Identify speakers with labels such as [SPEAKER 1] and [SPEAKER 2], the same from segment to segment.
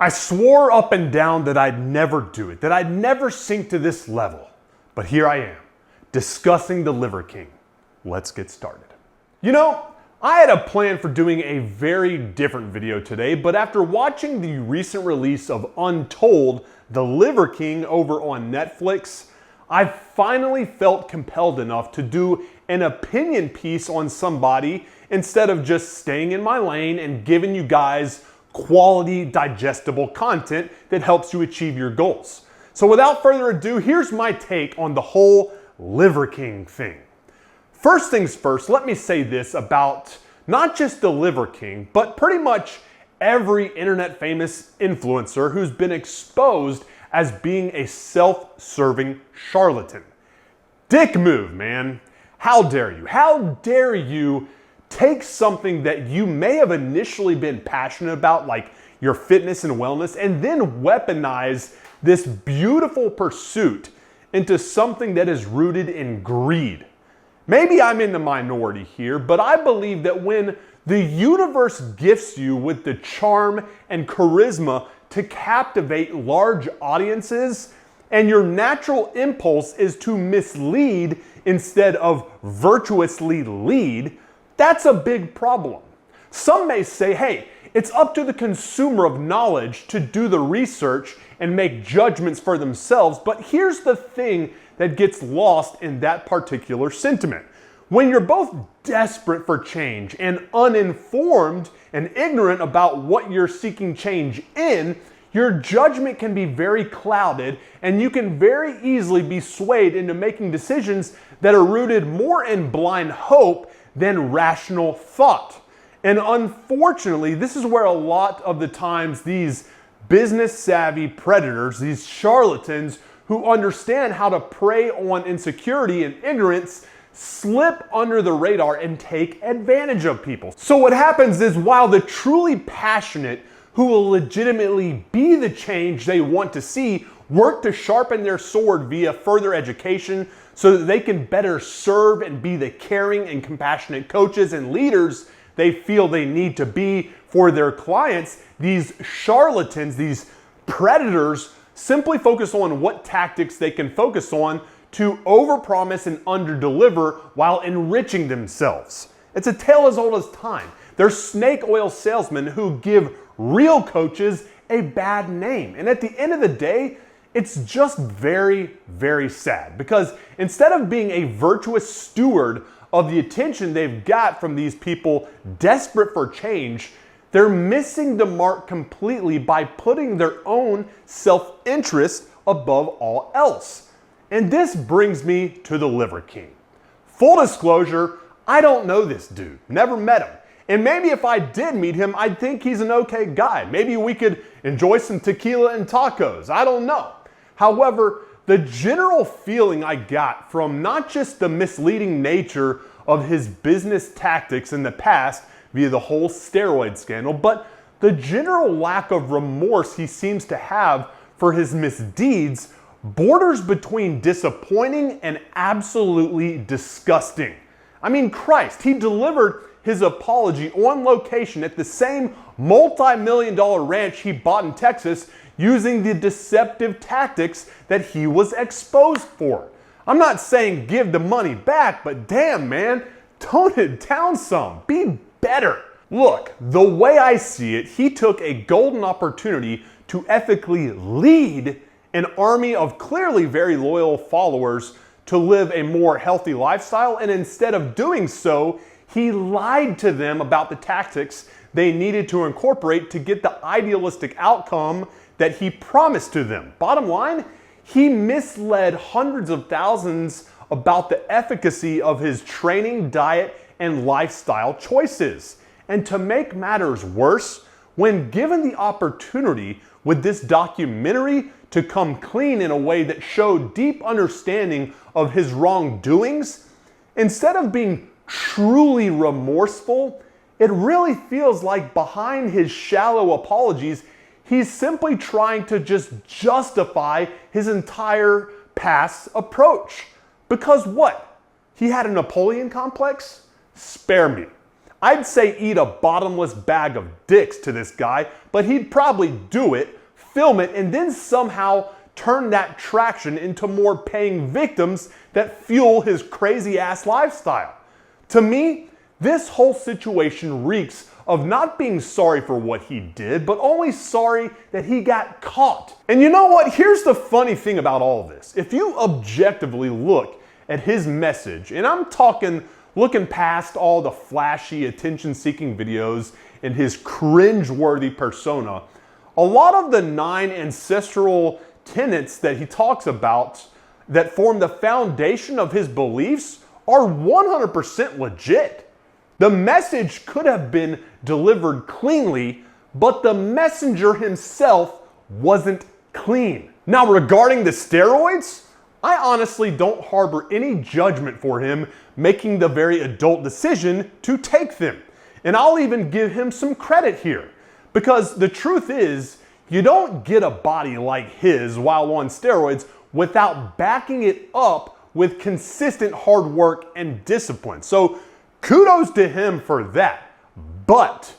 [SPEAKER 1] I swore up and down that I'd never do it, that I'd never sink to this level. But here I am, discussing the Liver King. Let's get started. You know, I had a plan for doing a very different video today, but after watching the recent release of Untold, the Liver King over on Netflix, I finally felt compelled enough to do an opinion piece on somebody instead of just staying in my lane and giving you guys quality, digestible content that helps you achieve your goals. So without further ado, here's my take on the whole Liver King thing. First things first, let me say this about not just the Liver King, but pretty much every internet famous influencer who's been exposed as being a self-serving charlatan. Dick move, man. How dare you? How dare you take something that you may have initially been passionate about, like your fitness and wellness, and then weaponize this beautiful pursuit into something that is rooted in greed. Maybe I'm in the minority here, but I believe that when the universe gifts you with the charm and charisma to captivate large audiences, and your natural impulse is to mislead instead of virtuously lead, that's a big problem. Some may say, hey, it's up to the consumer of knowledge to do the research and make judgments for themselves, but here's the thing that gets lost in that particular sentiment. When you're both desperate for change and uninformed and ignorant about what you're seeking change in, your judgment can be very clouded and you can very easily be swayed into making decisions that are rooted more in blind hope than rational thought. And unfortunately, this is where a lot of the times these business savvy predators, these charlatans who understand how to prey on insecurity and ignorance, slip under the radar and take advantage of people. So what happens is, while the truly passionate who will legitimately be the change they want to see work to sharpen their sword via further education so that they can better serve and be the caring and compassionate coaches and leaders they feel they need to be for their clients, these charlatans, these predators, simply focus on what tactics they can focus on to overpromise and underdeliver while enriching themselves. It's a tale as old as time. They're snake oil salesmen who give real coaches a bad name. And at the end of the day, it's just very, very sad, because instead of being a virtuous steward of the attention they've got from these people desperate for change, they're missing the mark completely by putting their own self-interest above all else. And this brings me to the Liver King. Full disclosure, I don't know this dude, never met him. And maybe if I did meet him, I'd think he's an okay guy. Maybe we could enjoy some tequila and tacos, I don't know. However, the general feeling I got from not just the misleading nature of his business tactics in the past via the whole steroid scandal, but the general lack of remorse he seems to have for his misdeeds borders between disappointing and absolutely disgusting. I mean, Christ, he delivered his apology on location at the same multi-million-dollar ranch he bought in Texas using the deceptive tactics that he was exposed for. I'm not saying give the money back, but damn, man, tone it down some. Be better. Look, the way I see it, he took a golden opportunity to ethically lead an army of clearly very loyal followers to live a more healthy lifestyle, and instead of doing so, he lied to them about the tactics they needed to incorporate to get the idealistic outcome that he promised to them. Bottom line, he misled hundreds of thousands about the efficacy of his training, diet, and lifestyle choices. And to make matters worse, when given the opportunity with this documentary to come clean in a way that showed deep understanding of his wrongdoings, instead of being truly remorseful, it really feels like behind his shallow apologies, he's simply trying to just justify his entire past approach. Because what? He had a Napoleon complex? Spare me. I'd say eat a bottomless bag of dicks to this guy, but he'd probably do it, film it, and then somehow turn that traction into more paying victims that fuel his crazy ass lifestyle. To me, this whole situation reeks of not being sorry for what he did, but only sorry that he got caught. And you know what? Here's the funny thing about all this. If you objectively look at his message, and I'm talking looking past all the flashy, attention-seeking videos and his cringe-worthy persona, a lot of the 9 ancestral tenets that he talks about that form the foundation of his beliefs are 100% legit. The message could have been delivered cleanly, but the messenger himself wasn't clean. Now, regarding the steroids, I honestly don't harbor any judgment for him making the very adult decision to take them. And I'll even give him some credit here, because the truth is, you don't get a body like his while on steroids without backing it up with consistent hard work and discipline. So kudos to him for that. But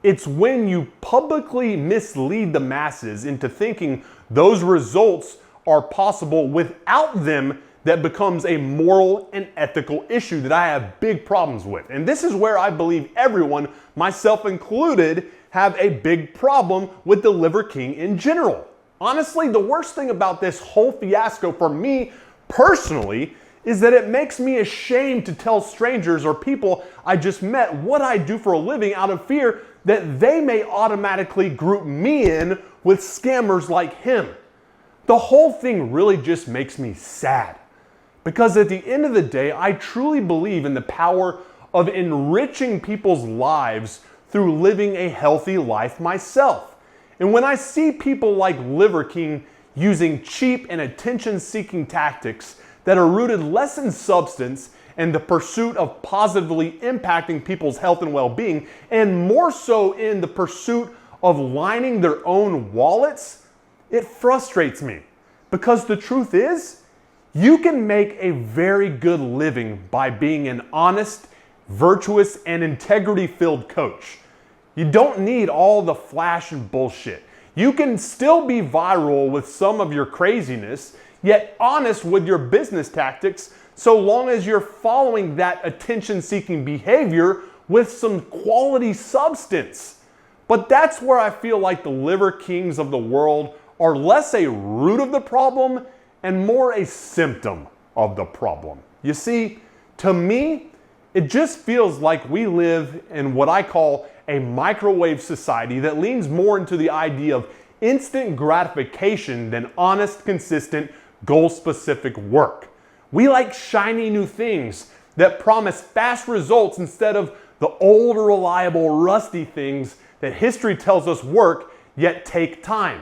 [SPEAKER 1] it's when you publicly mislead the masses into thinking those results are possible without them that becomes a moral and ethical issue that I have big problems with. And this is where I believe everyone, myself included, have a big problem with the Liver King in general. Honestly, the worst thing about this whole fiasco for me personally is that it makes me ashamed to tell strangers or people I just met what I do for a living out of fear that they may automatically group me in with scammers like him. The whole thing really just makes me sad, because at the end of the day, I truly believe in the power of enriching people's lives through living a healthy life myself. And when I see people like Liver King using cheap and attention-seeking tactics that are rooted less in substance and the pursuit of positively impacting people's health and well-being, and more so in the pursuit of lining their own wallets, it frustrates me. Because the truth is, you can make a very good living by being an honest, virtuous, and integrity-filled coach. You don't need all the flash and bullshit. You can still be viral with some of your craziness, yet honest with your business tactics, so long as you're following that attention-seeking behavior with some quality substance. But that's where I feel like the Liver Kings of the world are less a root of the problem and more a symptom of the problem. You see, to me, it just feels like we live in what I call a microwave society that leans more into the idea of instant gratification than honest, consistent, goal-specific work. We like shiny new things that promise fast results instead of the old, reliable, rusty things that history tells us work yet take time.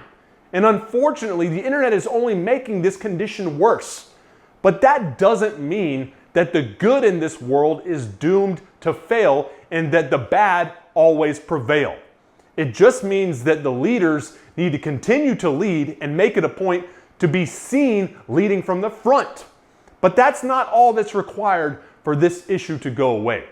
[SPEAKER 1] And unfortunately, the internet is only making this condition worse. But that doesn't mean that the good in this world is doomed to fail and that the bad always prevail. It just means that the leaders need to continue to lead and make it a point to be seen leading from the front. But that's not all that's required for this issue to go away.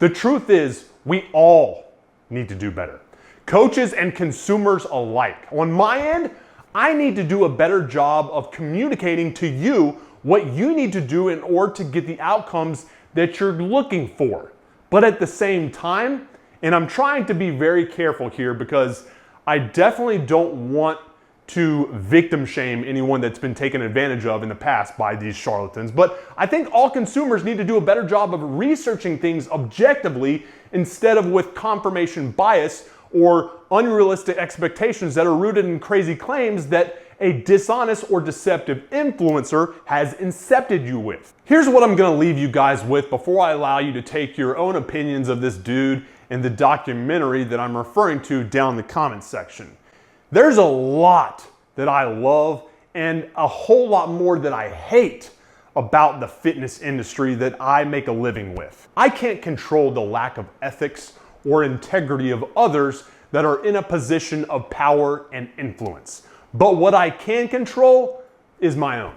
[SPEAKER 1] The truth is, we all need to do better. Coaches and consumers alike. On my end, I need to do a better job of communicating to you what you need to do in order to get the outcomes that you're looking for. But at the same time, and I'm trying to be very careful here because I definitely don't want to victim shame anyone that's been taken advantage of in the past by these charlatans. But I think all consumers need to do a better job of researching things objectively instead of with confirmation bias or unrealistic expectations that are rooted in crazy claims that a dishonest or deceptive influencer has incepted you with. Here's what I'm gonna leave you guys with before I allow you to take your own opinions of this dude and the documentary that I'm referring to down in the comments section. There's a lot that I love and a whole lot more that I hate about the fitness industry that I make a living with. I can't control the lack of ethics or integrity of others that are in a position of power and influence. But what I can control is my own.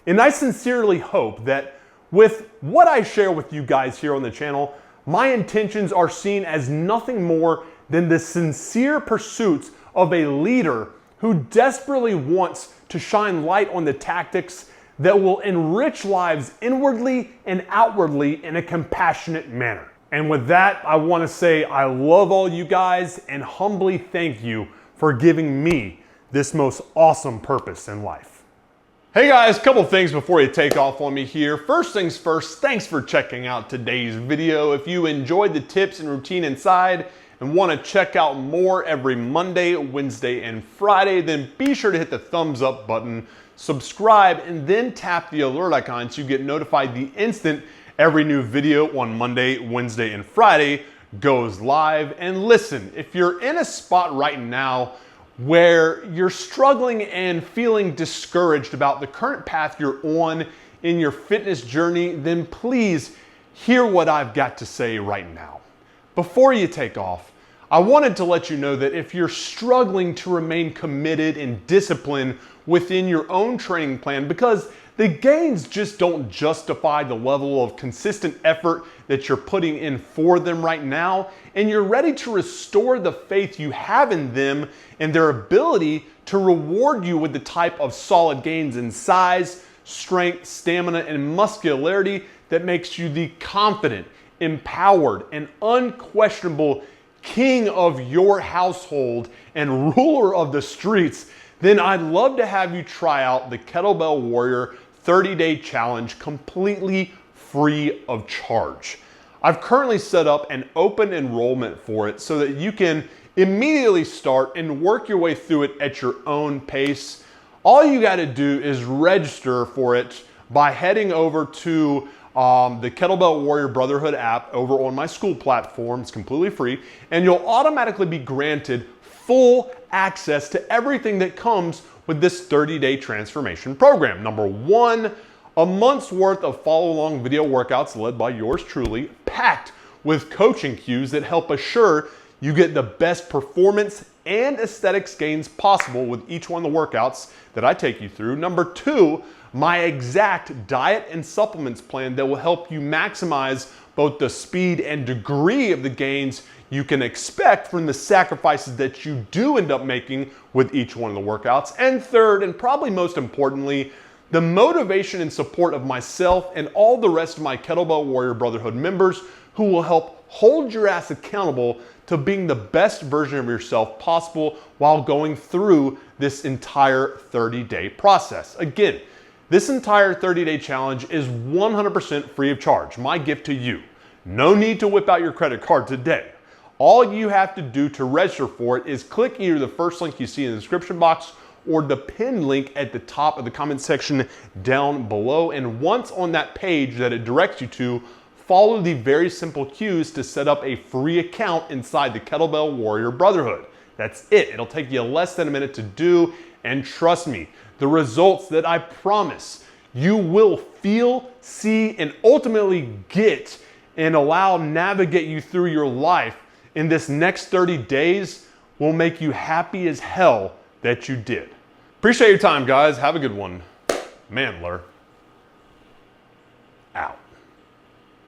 [SPEAKER 1] And I sincerely hope that with what I share with you guys here on the channel, my intentions are seen as nothing more than the sincere pursuits of a leader who desperately wants to shine light on the tactics that will enrich lives inwardly and outwardly in a compassionate manner. And with that, I want to say I love all you guys and humbly thank you for giving me this most awesome purpose in life. Hey guys, a couple things before you take off on me here. First things first, thanks for checking out today's video. If you enjoyed the tips and routine inside and want to check out more every Monday, Wednesday, and Friday, then be sure to hit the thumbs up button, subscribe, and then tap the alert icon so you get notified the instant every new video on Monday, Wednesday, and Friday goes live. And listen, if you're in a spot right now where you're struggling and feeling discouraged about the current path you're on in your fitness journey, then please hear what I've got to say right now. Before you take off, I wanted to let you know that if you're struggling to remain committed and disciplined within your own training plan, because the gains just don't justify the level of consistent effort that you're putting in for them right now, and you're ready to restore the faith you have in them and their ability to reward you with the type of solid gains in size, strength, stamina, and muscularity that makes you the confident, empowered, and unquestionable king of your household and ruler of the streets, then I'd love to have you try out the Kettlebell Warrior 30-day challenge completely free of charge. I've currently set up an open enrollment for it so that you can immediately start and work your way through it at your own pace. All you got to do is register for it by heading over to the Kettlebell Warrior Brotherhood app over on my school platform. It's completely free, and you'll automatically be granted full access to everything that comes with this 30-day transformation program. Number one, a month's worth of follow-along video workouts led by yours truly, packed with coaching cues that help assure you get the best performance and aesthetics gains possible with each one of the workouts that I take you through. Number two, my exact diet and supplements plan that will help you maximize both the speed and degree of the gains you can expect from the sacrifices that you do end up making with each one of the workouts. And third, and probably most importantly, the motivation and support of myself and all the rest of my Kettlebell Warrior Brotherhood members who will help hold your ass accountable to being the best version of yourself possible while going through this entire 30-day process. Again, this entire 30-day challenge is 100% free of charge. My gift to you. No need to whip out your credit card today. All you have to do to register for it is click either the first link you see in the description box or the pinned link at the top of the comment section down below. And once on that page that it directs you to, follow the very simple cues to set up a free account inside the Kettlebell Warrior Brotherhood. That's it. It'll take you less than a minute to do, and trust me, the results that I promise you will feel, see, and ultimately get and allow navigate you through your life in this next 30 days will make you happy as hell that you did. Appreciate your time, guys. Have a good one. MANdler.